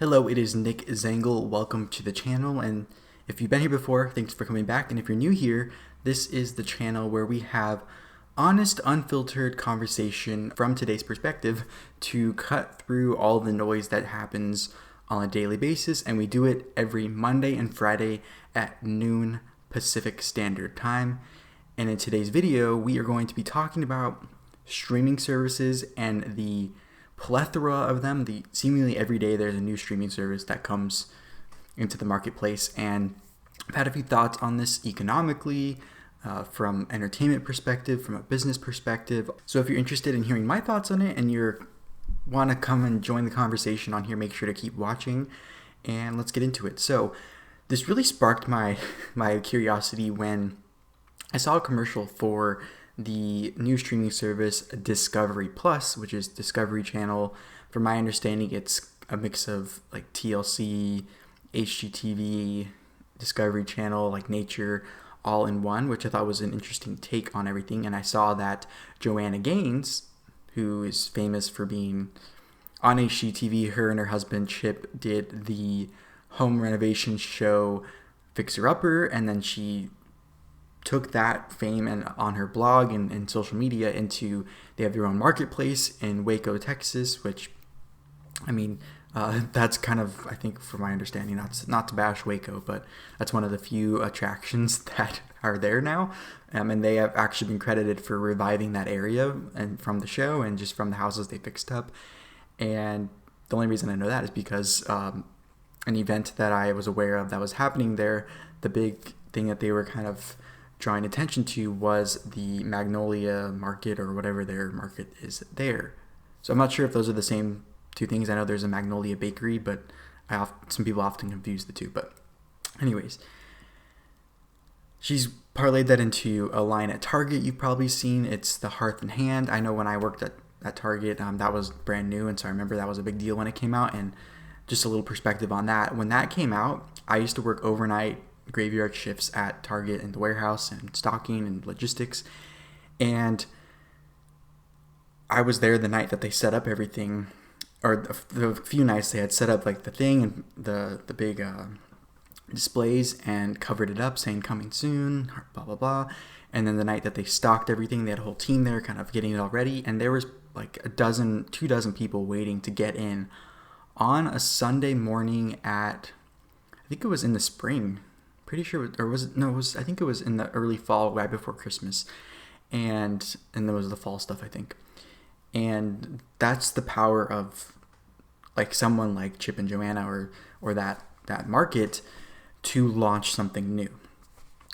Hello, it is Nick Zangle. Welcome to the channel, and if you've been here before, thanks for coming back, and if you're new here, this is the channel where we have honest, unfiltered conversation from today's perspective to cut through all the noise that happens on a daily basis, and we do it every Monday and Friday at noon Pacific Standard Time. And in today's video, we are going to be talking about streaming services and the plethora of them. Seemingly every day there's a new streaming service that comes into the marketplace, and I've had a few thoughts on this economically, from entertainment perspective, from a business perspective. So if you're interested in hearing my thoughts on it and you want to come and join the conversation on here, make sure to keep watching, and let's get into it. So this really sparked my curiosity when I saw a commercial for the new streaming service Discovery Plus, which is Discovery Channel. From my understanding, it's a mix of like TLC, HGTV, Discovery Channel, like Nature, all in one, which I thought was an interesting take on everything. And I saw that Joanna Gaines, who is famous for being on HGTV, her and her husband Chip did the home renovation show Fixer Upper, and then she took that fame and on her blog and social media into, they have their own marketplace in Waco, Texas, which, I mean, that's kind of, I think from my understanding, not to bash Waco, but that's one of the few attractions that are there now. And they have actually been credited for reviving that area and from the show and just from the houses they fixed up. And the only reason I know that is because an event that I was aware of that was happening there, the big thing that they were kind of drawing attention to was the Magnolia Market, or whatever their market is there. So I'm not sure if those are the same two things. I know there's a Magnolia Bakery, but some people often confuse the two. But anyways, she's parlayed that into a line at Target you've probably seen. It's the Hearth and Hand. I know when I worked at Target, that was brand new, and so I remember that was a big deal when it came out. And just a little perspective on that. When that came out, I used to work overnight graveyard shifts at Target in the warehouse and stocking and logistics, and I was there the night that they set up everything, or the few nights they had set up like the thing and the big displays and covered it up saying coming soon, blah blah blah. And then the night that they stocked everything, they had a whole team there kind of getting it all ready, and there was like 2 dozen people waiting to get in on a Sunday morning at, I think it was in the spring, pretty sure, or was it? No, it was. I think it was in the early fall, right before Christmas, and there was the fall stuff, I think. And that's the power of like someone like Chip and Joanna, or that market, to launch something new,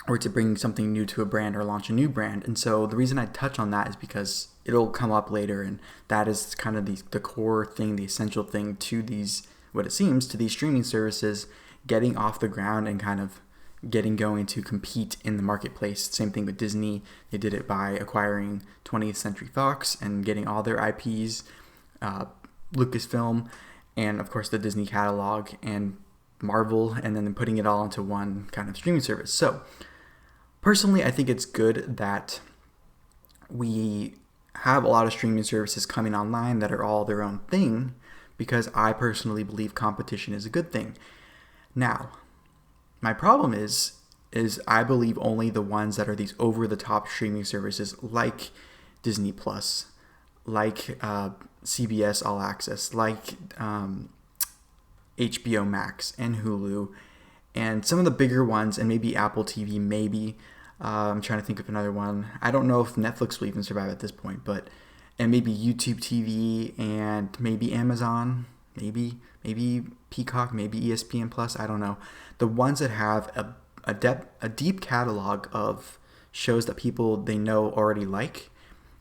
or to bring something new to a brand, or launch a new brand. And so the reason I touch on that is because it'll come up later, and that is kind of the core thing, the essential thing to these, what it seems, to these streaming services getting off the ground and kind of getting going to compete in the marketplace. Same thing with Disney. They did it by acquiring 20th Century Fox and getting all their IPs, Lucasfilm, and of course the Disney catalog, and Marvel, and then putting it all into one kind of streaming service. So personally, I think it's good that we have a lot of streaming services coming online that are all their own thing, because I personally believe competition is a good thing. Now, my problem is I believe only the ones that are these over-the-top streaming services like Disney Plus, like CBS All Access, like HBO Max and Hulu, and some of the bigger ones, and maybe Apple TV, maybe. I'm trying to think of another one. I don't know if Netflix will even survive at this point, and maybe YouTube TV, and maybe Amazon, maybe Peacock, maybe ESPN Plus, I don't know. The ones that have a deep catalog of shows that people they know already like,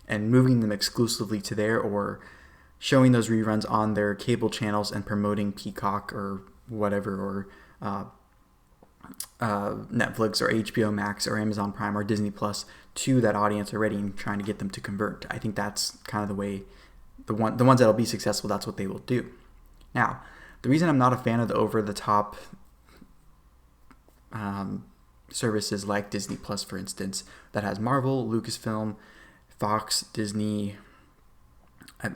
and moving them exclusively to there, or showing those reruns on their cable channels and promoting Peacock or whatever, or Netflix or HBO Max or Amazon Prime or Disney Plus to that audience already, and trying to get them to convert. I think that's kind of the way, the ones that'll be successful, that's what they will do. Now, the reason I'm not a fan of the over-the-top services like Disney Plus, for instance, that has Marvel, Lucasfilm, Fox, Disney,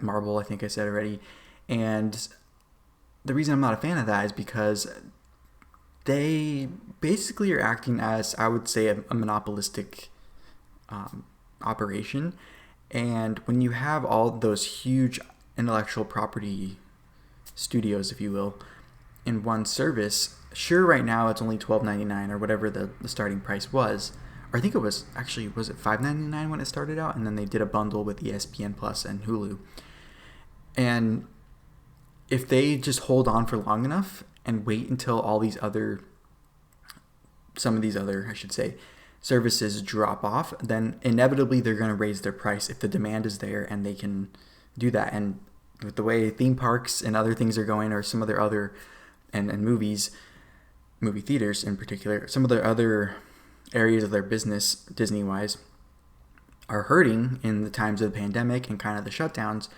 Marvel, I think I said already, and the reason I'm not a fan of that is because they basically are acting as, I would say, a monopolistic operation. And when you have all those huge intellectual property studios, if you will, in one service, sure, right now it's only $12.99 or whatever the starting price was. Or I think it was it $5.99 when it started out, and then they did a bundle with ESPN Plus and Hulu. And if they just hold on for long enough and wait until some of these other, I should say, services drop off, then inevitably they're going to raise their price if the demand is there and they can do that. And with the way theme parks and other things are going, or some of their other, and movie theaters in particular, some of their other areas of their business, Disney-wise, are hurting in the times of the pandemic and kind of the shutdowns,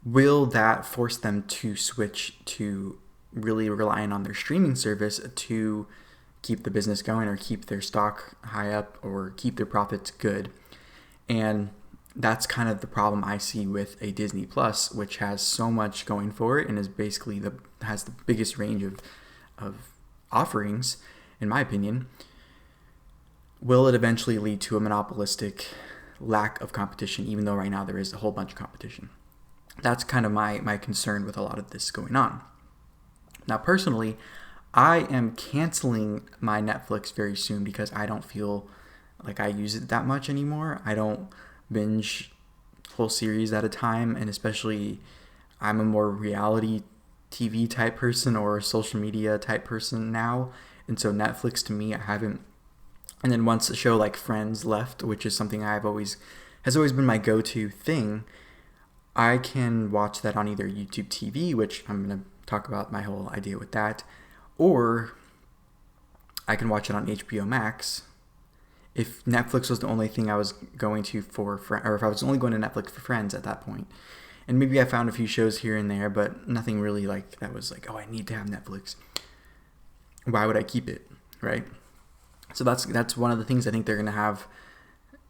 will that force them to switch to really relying on their streaming service to keep the business going, or keep their stock high up, or keep their profits good? And that's kind of the problem I see with a Disney Plus, which has so much going for it and is basically has the biggest range of offerings, in my opinion. Will it eventually lead to a monopolistic lack of competition, even though right now there is a whole bunch of competition? That's kind of my concern with a lot of this going on. Now, personally, I am canceling my Netflix very soon because I don't feel like I use it that much anymore. I don't binge full series at a time, and especially I'm a more reality TV type person or social media type person now. And so Netflix, to me, I haven't. And then once a show like Friends left, which is something has always been my go-to thing, I can watch that on either YouTube TV, which I'm going to talk about my whole idea with that, or I can watch it on HBO Max. If Netflix was the only thing I was going to or if I was only going to Netflix for Friends at that point. And maybe I found a few shows here and there, but nothing really like that was like, oh, I need to have Netflix. Why would I keep it, right? So that's one of the things I think they're going to have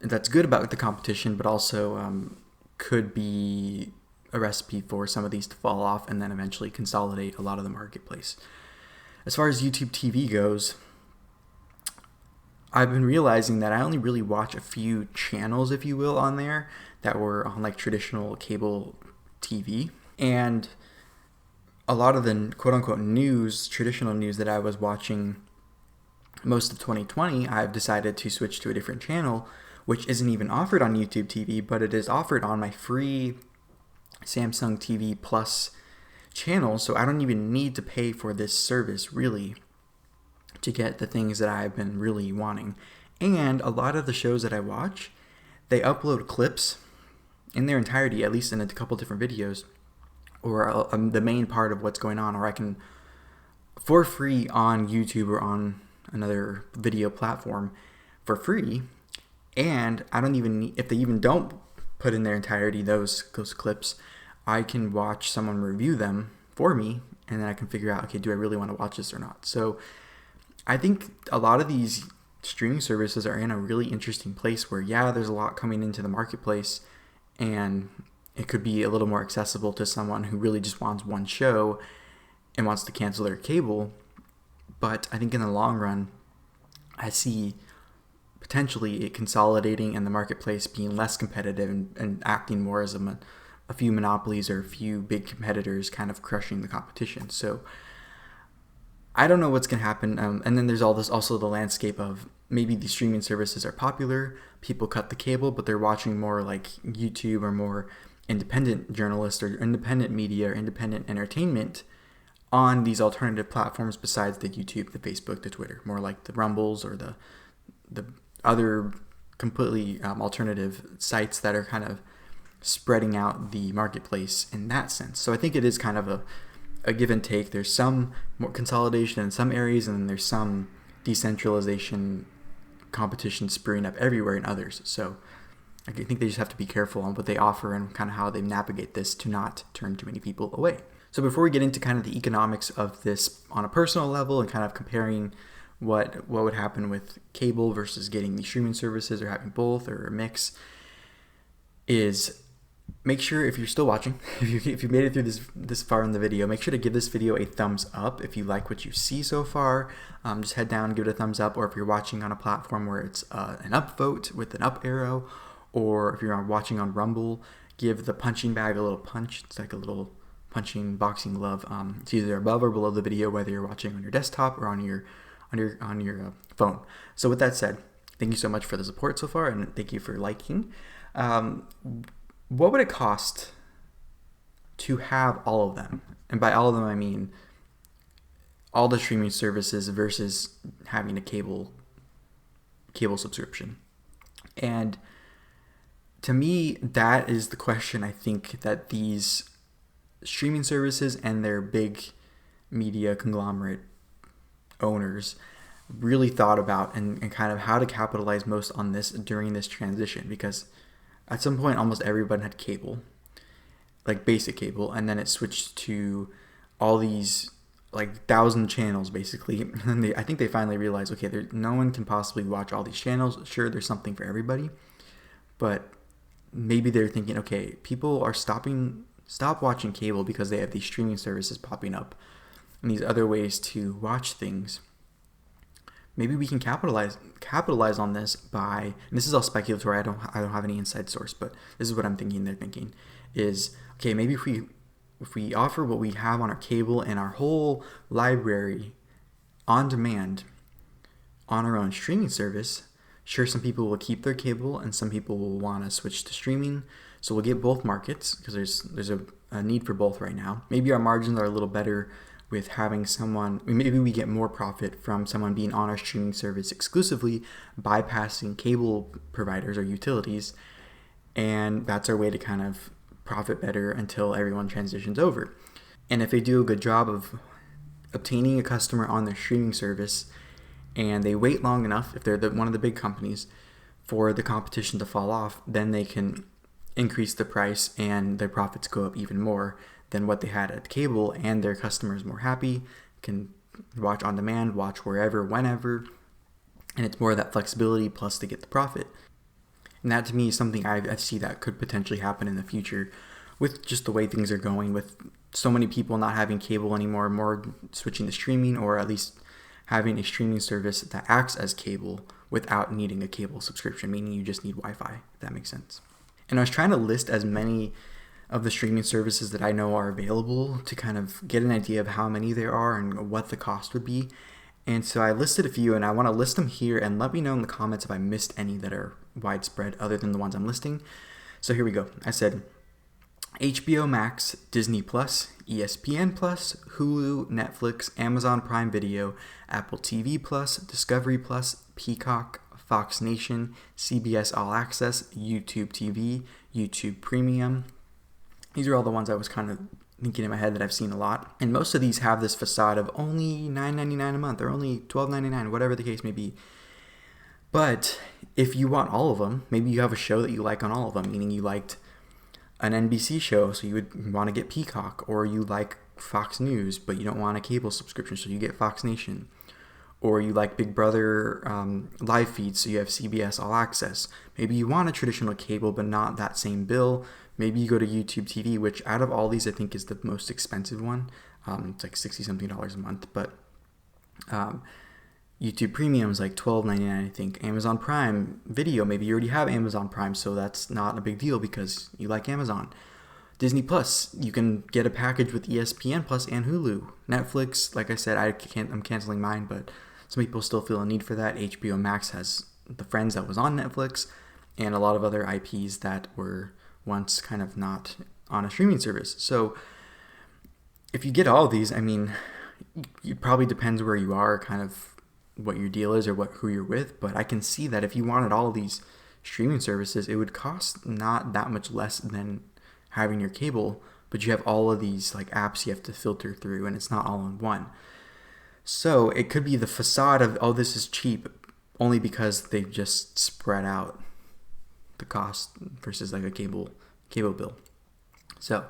that's good about the competition, but also could be a recipe for some of these to fall off and then eventually consolidate a lot of the marketplace. As far as YouTube TV goes, I've been realizing that I only really watch a few channels, if you will, on there that were on like traditional cable TV. And a lot of the quote-unquote traditional news that I was watching most of 2020, I've decided to switch to a different channel, which isn't even offered on YouTube TV, but it is offered on my free Samsung TV Plus channel. So I don't even need to pay for this service, really, to get the things that I've been really wanting. And a lot of the shows that I watch, they upload clips in their entirety, at least in a couple different videos, or the main part of what's going on, or I can, for free on YouTube or on another video platform, for free. And I don't even need, if they even don't put in their entirety those clips, I can watch someone review them for me, and then I can figure out, okay, do I really want to watch this or not? So I think a lot of these streaming services are in a really interesting place where, yeah, there's a lot coming into the marketplace, and it could be a little more accessible to someone who really just wants one show and wants to cancel their cable. But I think in the long run, I see potentially it consolidating and the marketplace being less competitive and acting more as a few monopolies or a few big competitors kind of crushing the competition. So I don't know what's going to happen. And then there's also the landscape of maybe the streaming services are popular, people cut the cable, but they're watching more like YouTube or more independent journalists or independent media or independent entertainment on these alternative platforms besides the YouTube, the Facebook, the Twitter, more like the Rumbles or the other completely alternative sites that are kind of spreading out the marketplace in that sense. So I think it is kind of a give and take. There's some more consolidation in some areas, and then there's some decentralization, competition spurring up everywhere in others. So I think they just have to be careful on what they offer and kind of how they navigate this to not turn too many people away. So before we get into kind of the economics of this on a personal level and kind of comparing what would happen with cable versus getting the streaming services or having both or a mix, is make sure, if you're still watching, if you made it through this far in the video, make sure to give this video a thumbs up if you like what you see so far. Just head down and give it a thumbs up, or if you're watching on a platform where it's an upvote with an up arrow, or if you're watching on Rumble, give the punching bag a little punch. It's like a little punching boxing glove. It's either above or below the video, whether you're watching on your desktop or on your phone. So with that said, thank you so much for the support so far, and thank you for liking. What would it cost to have all of them? And by all of them, I mean all the streaming services versus having a cable subscription. And to me, that is the question I think that these streaming services and their big media conglomerate owners really thought about, and kind of how to capitalize most on this during this transition, because at some point almost everyone had cable, like basic cable, and then it switched to all these like 1,000 channels basically. And I think they finally realized, okay, no one can possibly watch all these channels. Sure, there's something for everybody, but maybe they're thinking, okay, people are stop watching cable because they have these streaming services popping up and these other ways to watch things. Maybe we can capitalize on this by, and this is all speculatory, I don't have any inside source, but this is what I'm thinking they're thinking is, okay, maybe if we offer what we have on our cable and our whole library on demand on our own streaming service, sure, some people will keep their cable and some people will want to switch to streaming. So we'll get both markets because there's a need for both right now. Maybe our margins are a little better with having someone, maybe we get more profit from someone being on our streaming service exclusively, bypassing cable providers or utilities, and that's our way to kind of profit better until everyone transitions over. And if they do a good job of obtaining a customer on their streaming service and they wait long enough, if they're one of the big companies, for the competition to fall off, then they can increase the price and their profits go up even more than what they had at cable, and their customers more happy, can watch on demand, watch wherever, whenever, and it's more of that flexibility plus they get the profit. And that to me is something I see that could potentially happen in the future with just the way things are going, with so many people not having cable anymore, more switching to streaming, or at least having a streaming service that acts as cable without needing a cable subscription, meaning you just need Wi-Fi, if that makes sense. And I was trying to list as many of the streaming services that I know are available to kind of get an idea of how many there are and what the cost would be. And so I listed a few, and I want to list them here, and let me know in the comments if I missed any that are widespread other than the ones I'm listing. So here we go. I said HBO Max, Disney Plus, ESPN Plus, Hulu, Netflix, Amazon Prime Video, Apple TV Plus, Discovery Plus, Peacock, Fox Nation, CBS All Access, YouTube TV, YouTube Premium. These are all the ones I was kind of thinking in my head that I've seen a lot. And most of these have this facade of only $9.99 a month or only $12.99, whatever the case may be. But if you want all of them, maybe you have a show that you like on all of them, meaning you liked an NBC show, so you would want to get Peacock, or you like Fox News, but you don't want a cable subscription, so you get Fox Nation. Or you like Big Brother live feeds, so you have CBS All Access. Maybe you want a traditional cable, but not that same bill. Maybe you go to YouTube TV, which out of all these, I think is the most expensive one. It's like $60-something a month, but YouTube Premium is like $12.99, I think. Amazon Prime Video, maybe you already have Amazon Prime, so that's not a big deal because you like Amazon. Disney Plus, you can get a package with ESPN Plus and Hulu. Netflix, like I said, I'm canceling mine, but some people still feel a need for that. HBO Max has The Friends that was on Netflix, and a lot of other IPs that were once kind of not on a streaming service. So if you get all of these, I mean, it probably depends where you are, kind of what your deal is or who you're with, but I can see that if you wanted all of these streaming services, it would cost not that much less than having your cable, but you have all of these like apps you have to filter through, and it's not all in one. So it could be the facade of, oh, this is cheap, only because they've just spread out the cost versus like a cable bill. So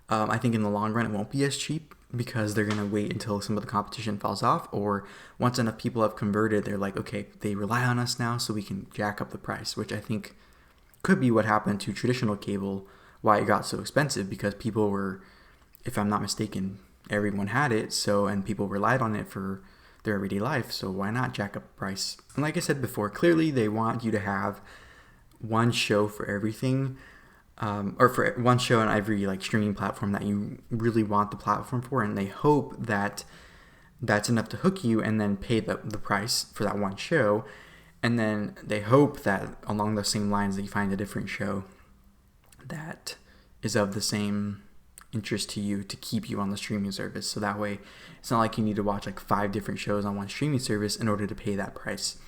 I think in the long run it won't be as cheap because they're going to wait until some of the competition falls off, or once enough people have converted, they're like, okay, they rely on us now, so we can jack up the price, which I think could be what happened to traditional cable why it got so expensive, because people were, if I'm not mistaken, everyone had it, so, and people relied on it for their everyday life, so why not jack up the price? And like I said before, clearly they want you to have one show for everything, or for one show on every like streaming platform that you really want the platform for, and they hope that that's enough to hook you and then pay the price for that one show. And then they hope that along those same lines that you find a different show that is of the same interest to you to keep you on the streaming service. So that way it's not like you need to watch like 5 different shows on one streaming service in order to pay that price.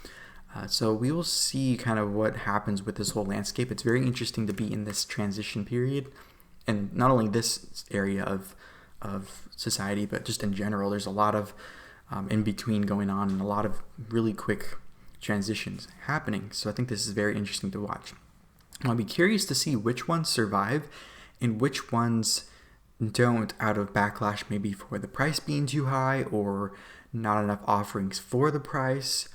So we will see kind of what happens with this whole landscape. It's very interesting to be in this transition period, and not only this area of society, but just in general. There's a lot of in between going on, and a lot of really quick transitions happening. So I think this is very interesting to watch. I'll be curious to see which ones survive and which ones don't, out of backlash maybe for the price being too high, or not enough offerings for the price,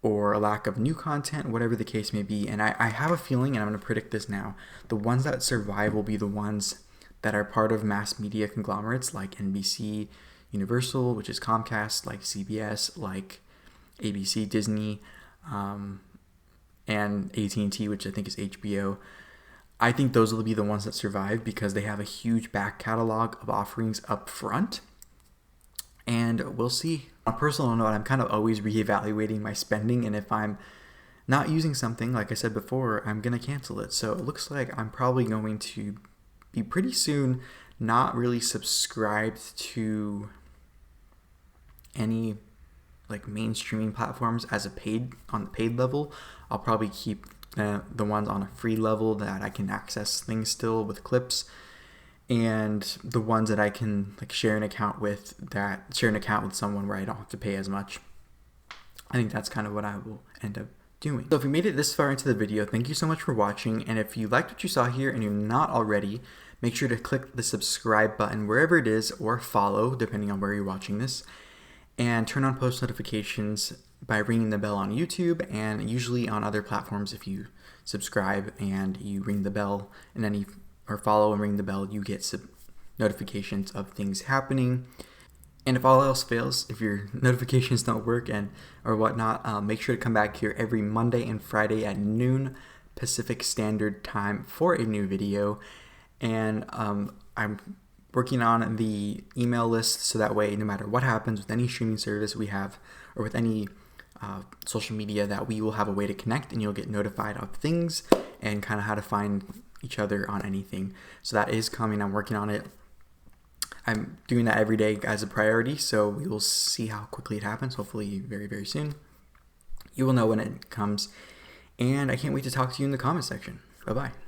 or a lack of new content, whatever the case may be. And I have a feeling, and I'm going to predict this now, the ones that survive will be the ones that are part of mass media conglomerates like NBC, Universal, which is Comcast, like CBS, like ABC, Disney, and AT&T, which I think is HBO. I think those will be the ones that survive because they have a huge back catalog of offerings up front. And we'll see. On a personal note, I'm kind of always reevaluating my spending, and if I'm not using something, like I said before, I'm going to cancel it. So it looks like I'm probably going to be pretty soon not really subscribed to any like main streaming platforms as on the paid level. I'll probably keep the ones on a free level that I can access things still with clips, and the ones that I can like share an account with someone where I don't have to pay as much. I think that's kind of what I will end up doing. So if you made it this far into the video, thank you so much for watching. And if you liked what you saw here and you're not already, make sure to click the subscribe button wherever it is, or follow depending on where you're watching this, and turn on post notifications by ringing the bell on YouTube, and usually on other platforms. If you subscribe and you ring the bell or follow and ring the bell, you get notifications of things happening. And if all else fails, if your notifications don't work or whatnot, make sure to come back here every Monday and Friday at noon Pacific Standard Time for a new video. And I'm working on the email list, so that way no matter what happens with any streaming service we have, or with any social media, that we will have a way to connect, and you'll get notified of things and kind of how to find each other on anything. So that is coming. I'm working on it. I'm doing that every day as a priority, so we will see how quickly it happens. Hopefully very, very soon. You will know when it comes, and I can't wait to talk to you in the comment section. Bye-bye.